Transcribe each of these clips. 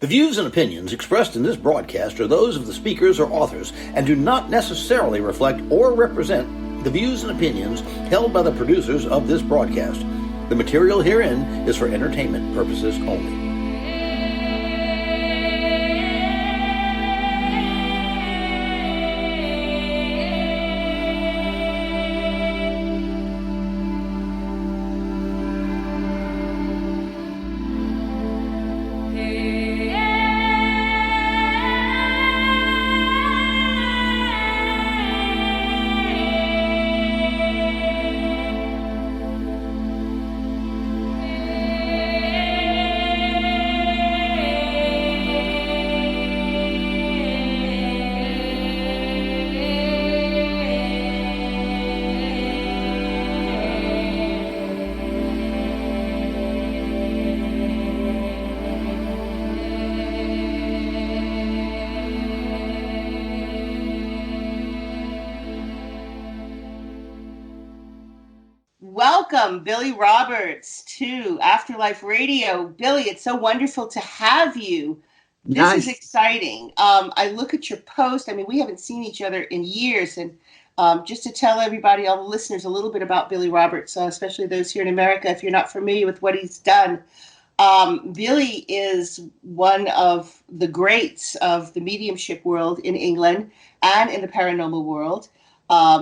The views and opinions expressed in this broadcast are those of the speakers or authors and do not necessarily reflect or represent the views and opinions held by the producers of this broadcast. The material herein is for entertainment purposes only. Welcome, Billy Roberts, to Afterlife Radio. Billy, it's so wonderful to have you. This is exciting. I look at your post. I mean, we haven't seen each other in years. And just to tell everybody, all the listeners, a little bit about Billy Roberts, especially those here in America, if you're not familiar with what he's done. Billy is one of the greats of the mediumship world in England and in the paranormal world.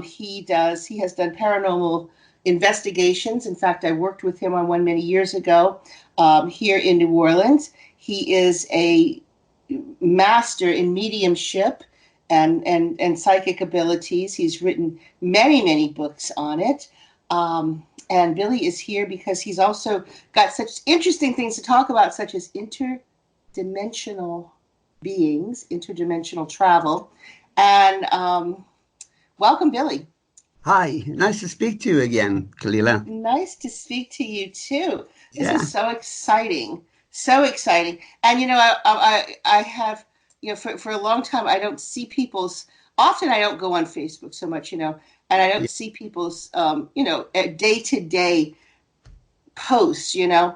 He has done paranormal investigations. In fact, I worked with him on one many years ago here in New Orleans. He is a master in mediumship and psychic abilities. He's written many, many books on it. And Billy is here because he's also got such interesting things to talk about, such as interdimensional beings, interdimensional travel. And welcome, Billy. Hi, nice to speak to you again, Kalila. Nice to speak to you too. This is so exciting, so exciting. And I have, for a long time I don't see people's. Often I don't go on Facebook so much, and I don't see people's, day-to-day posts, and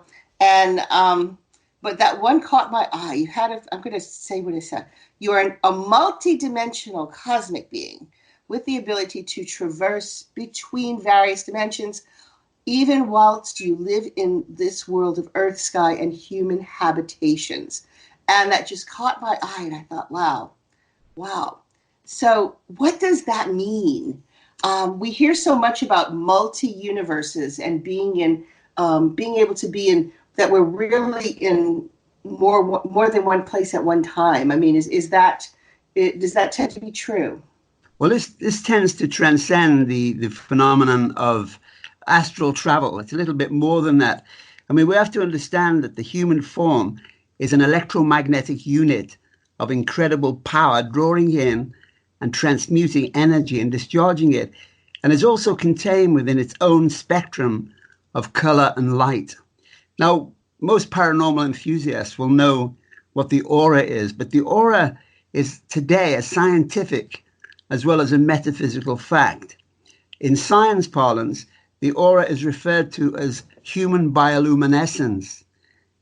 but that one caught my eye. You had I'm going to say what it said. You are a multi-dimensional cosmic being with the ability to traverse between various dimensions, even whilst you live in this world of earth, sky, and human habitations. And that just caught my eye, and I thought, wow. So what does that mean? We hear so much about multi-universes and being able to be in, that we're really in more than one place at one time. I mean, does that tend to be true? Well, this tends to transcend the phenomenon of astral travel. It's a little bit more than that. I mean, we have to understand that the human form is an electromagnetic unit of incredible power, drawing in and transmuting energy and discharging it, and is also contained within its own spectrum of color and light. Now, most paranormal enthusiasts will know what the aura is, but the aura is today a scientific as well as a metaphysical fact. In science parlance, the aura is referred to as human bioluminescence.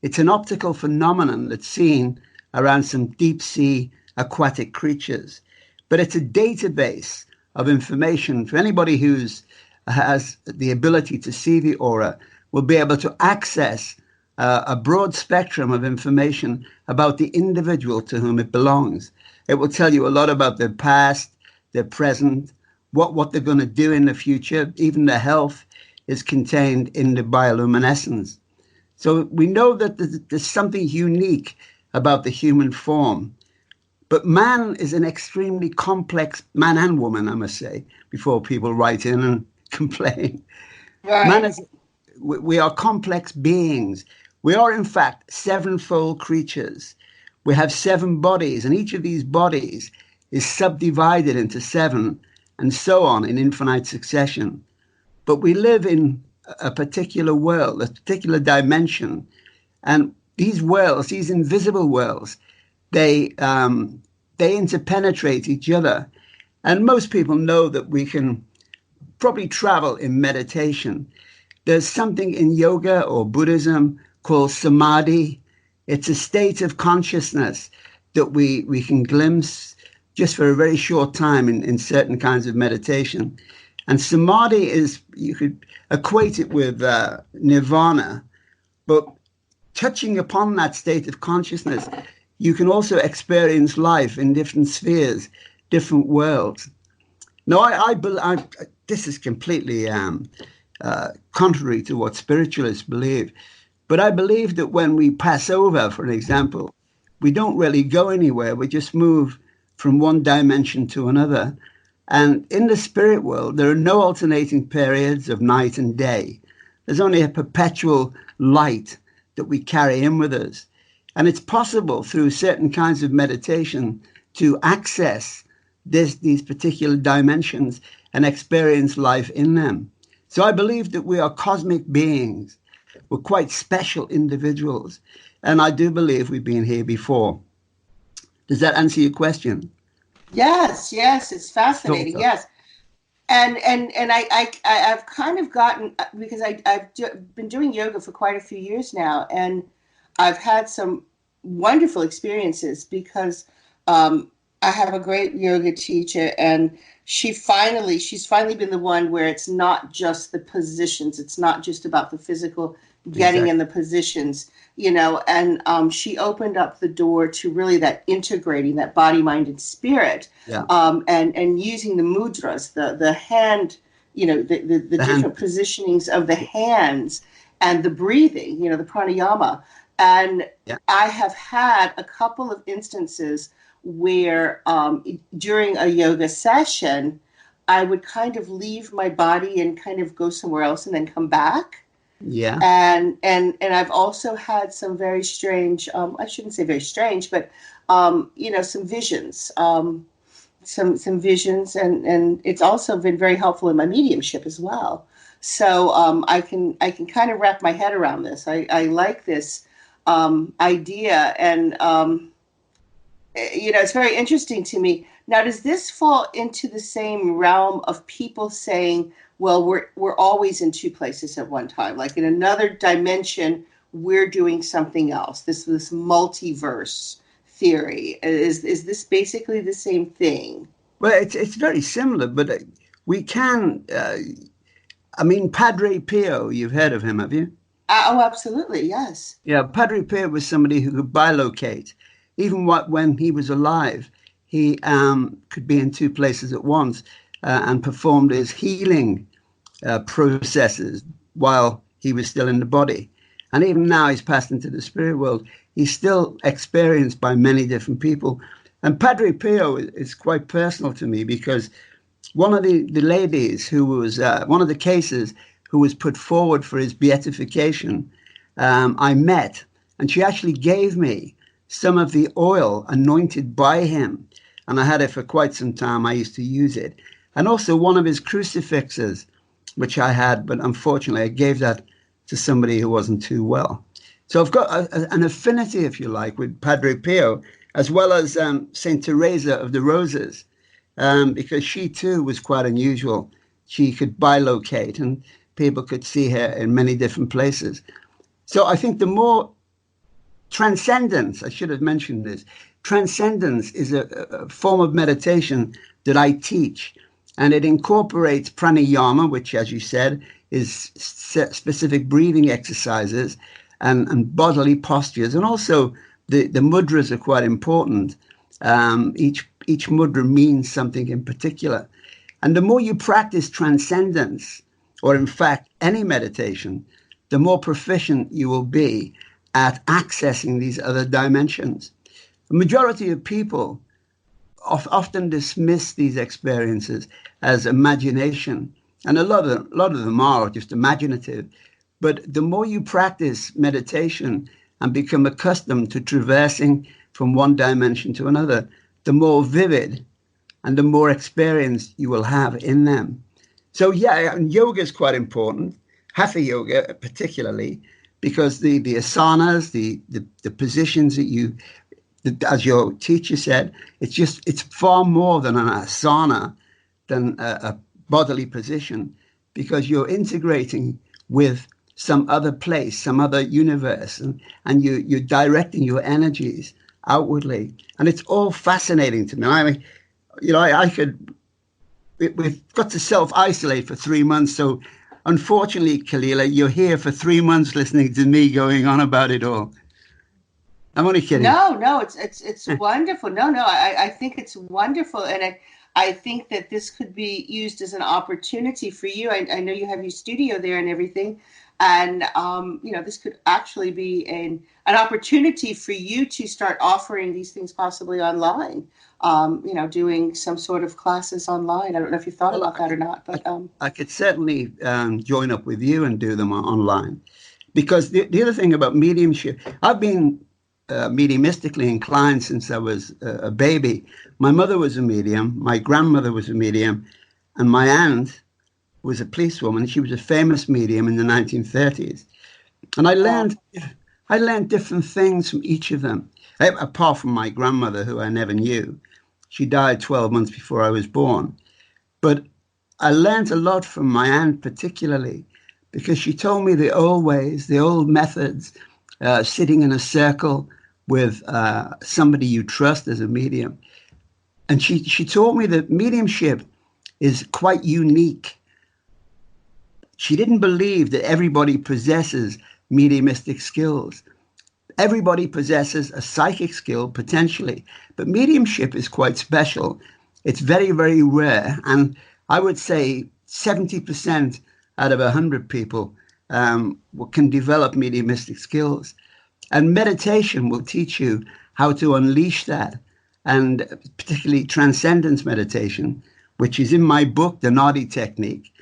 It's an optical phenomenon that's seen around some deep-sea aquatic creatures. But it's a database of information. For anybody who has the ability to see the aura, will be able to access a broad spectrum of information about the individual to whom it belongs. It will tell you a lot about their past, their present, what they're going to do in the future. Even their health is contained in the bioluminescence. So we know that there's something unique about the human form. But man is an extremely complex, man and woman, I must say, before people write in and complain. Right. We are complex beings. We are, in fact, sevenfold creatures. We have 7 bodies, and each of these bodies is subdivided into 7, and so on in infinite succession. But we live in a particular world, a particular dimension, and these worlds, these invisible worlds, they interpenetrate each other. And most people know that we can probably travel in meditation. There's something in yoga or Buddhism called samadhi. It's a state of consciousness that we can glimpse just for a very short time in certain kinds of meditation. And samadhi is, you could equate it with nirvana, but touching upon that state of consciousness, you can also experience life in different spheres, different worlds. Now, this is completely contrary to what spiritualists believe, but I believe that when we pass over, for example, we don't really go anywhere. We just move from one dimension to another. And in the spirit world, there are no alternating periods of night and day. There's only a perpetual light that we carry in with us. And it's possible through certain kinds of meditation to access these particular dimensions and experience life in them. So I believe that we are cosmic beings. We're quite special individuals. And I do believe we've been here before. Does that answer your question? Yes, it's fascinating. Yes. And I've kind of gotten, because I've been doing yoga for quite a few years now, and I've had some wonderful experiences because I have a great yoga teacher, and she's finally been the one where it's not just the positions. It's not just about the physical getting in the positions, and she opened up the door to really that integrating that body, mind, and spirit, and using the mudras, the hand, the different positionings of the hands and the breathing, the pranayama. And I have had a couple of instances where during a yoga session, I would kind of leave my body and kind of go somewhere else and then come back. Yeah. And I've also had some very strange, I shouldn't say very strange, but, some visions, some visions, and it's also been very helpful in my mediumship as well. So I can kind of wrap my head around this. I like this idea, and it's very interesting to me. Now, does this fall into the same realm of people saying, well, we're always in two places at one time, like in another dimension, we're doing something else? This multiverse theory, is this basically the same thing? Well, it's very similar, but we can. Padre Pio, you've heard of him, have you? Oh, absolutely, yes. Yeah, Padre Pio was somebody who could bilocate. Even when he was alive, he could be in two places at once and performed his healing processes while he was still in the body. And even now he's passed into the spirit world. He's still experienced by many different people. And Padre Pio is quite personal to me because one of the ladies who was, one of the cases who was put forward for his beatification, I met, and she actually gave me some of the oil anointed by him. And I had it for quite some time. I used to use it. And also one of his crucifixes, which I had, but unfortunately I gave that to somebody who wasn't too well. So I've got an affinity, if you like, with Padre Pio, as well as Saint Teresa of the Roses, because she too was quite unusual. She could bilocate and people could see her in many different places. So I think the more transcendence, I should have mentioned this, transcendence is a form of meditation that I teach, and it incorporates pranayama, which, as you said, is specific breathing exercises and bodily postures, and also the mudras are quite important. Each mudra means something in particular, and the more you practice transcendence, or in fact any meditation, the more proficient you will be at accessing these other dimensions. The majority of people often dismiss these experiences as imagination, and a lot of them are just imaginative. But the more you practice meditation and become accustomed to traversing from one dimension to another, the more vivid and the more experience you will have in them. So yeah, and yoga is quite important, hatha yoga particularly, because the asanas, the positions that you, as your teacher said, it's far more than an asana, than a bodily position, because you're integrating with some other place, some other universe, and you're directing your energies outwardly. And it's all fascinating to me. I mean, we've got to self-isolate for 3 months. So unfortunately, Kalila, you're here for 3 months listening to me going on about it all. I'm only kidding. No, it's wonderful. No, I think it's wonderful. And I think that this could be used as an opportunity for you. I know you have your studio there and everything. And, this could actually be an opportunity for you to start offering these things possibly online, doing some sort of classes online. I don't know if you thought about that or not, but I could certainly join up with you and do them online. Because the other thing about mediumship, I've been mediumistically inclined since I was a baby. My mother was a medium, my grandmother was a medium, and my aunt was a policewoman. She was a famous medium in the 1930s. And I learned different things from each of them, apart from my grandmother, who I never knew. She died 12 months before I was born. But I learned a lot from my aunt particularly, because she told me the old ways, the old methods, sitting in a circle with somebody you trust as a medium. And she taught me that mediumship is quite unique. She didn't believe that everybody possesses mediumistic skills. Everybody possesses a psychic skill, potentially, but mediumship is quite special. It's very, very rare. And I would say 70% out of 100 people can develop mediumistic skills. And meditation will teach you how to unleash that, and particularly transcendence meditation, which is in my book, The Nadi Technique.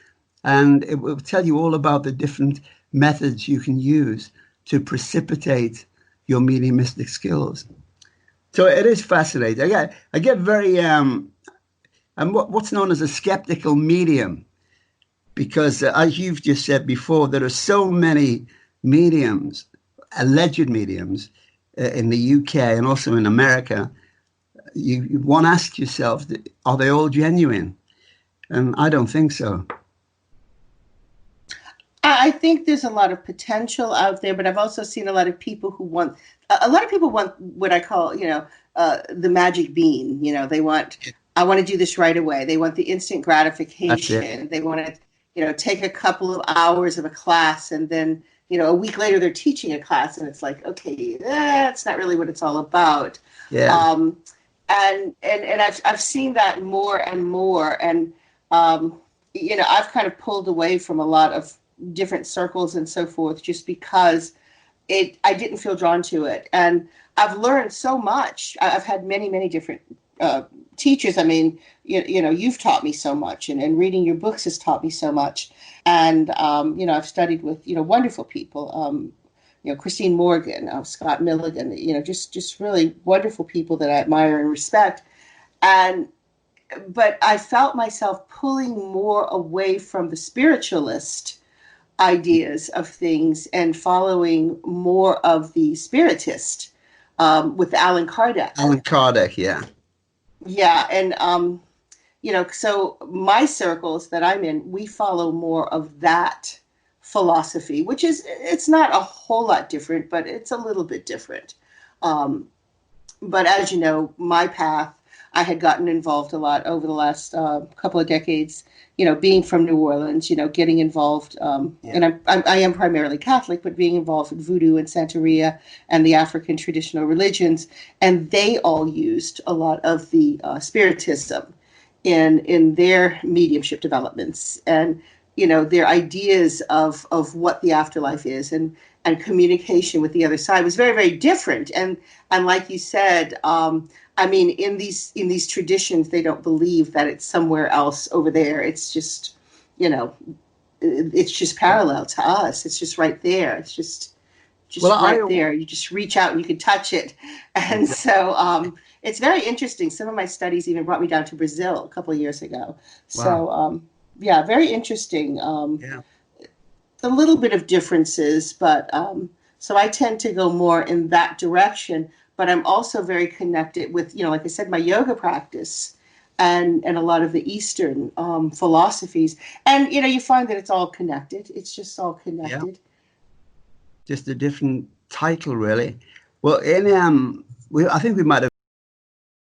And it will tell you all about the different methods you can use to precipitate your mediumistic skills. So it is fascinating. I get very, I'm what's known as a skeptical medium, because as you've just said before, there are so many mediums, alleged mediums, in the UK and also in America. One asks yourself, are they all genuine? And I don't think so. I think there's a lot of potential out there, but I've also seen a lot of people who want what I call, the magic bean. They want, I want to do this right away. They want the instant gratification. They want to, take a couple of hours of a class, and then, a week later they're teaching a class, and it's like, okay, that's not really what it's all about. Yeah. And I've seen that more and more, and I've kind of pulled away from a lot of different circles and so forth, just because I didn't feel drawn to it. And I've learned so much. I've had many, many different teachers. I mean, you've taught me so much, and reading your books has taught me so much. And, I've studied with, wonderful people, Christine Morgan, Scott Milligan, just really wonderful people that I admire and respect. But I felt myself pulling more away from the spiritualist ideas of things and following more of the spiritist with Allan Kardec. Allan Kardec, yeah. Yeah, and so my circles that I'm in, we follow more of that philosophy, which it's not a whole lot different, but it's a little bit different. But as you know, my path, I had gotten involved a lot over the last couple of decades, being from New Orleans, getting involved. And I am primarily Catholic, but being involved in voodoo and Santeria and the African traditional religions. And they all used a lot of the spiritism in their mediumship developments, and, their ideas of what the afterlife is, and communication with the other side was very, very different. And like you said, in these traditions, they don't believe that it's somewhere else over there. It's just, it's just parallel to us. It's just right there. It's just there. You just reach out and you can touch it. And so it's very interesting. Some of my studies even brought me down to Brazil a couple of years ago. Wow. So, very interesting. A little bit of differences, but so I tend to go more in that direction. But I'm also very connected with, like I said, my yoga practice and a lot of the Eastern philosophies. And, you find that it's all connected. It's just all connected. just a different title, really. Well, in I think we might have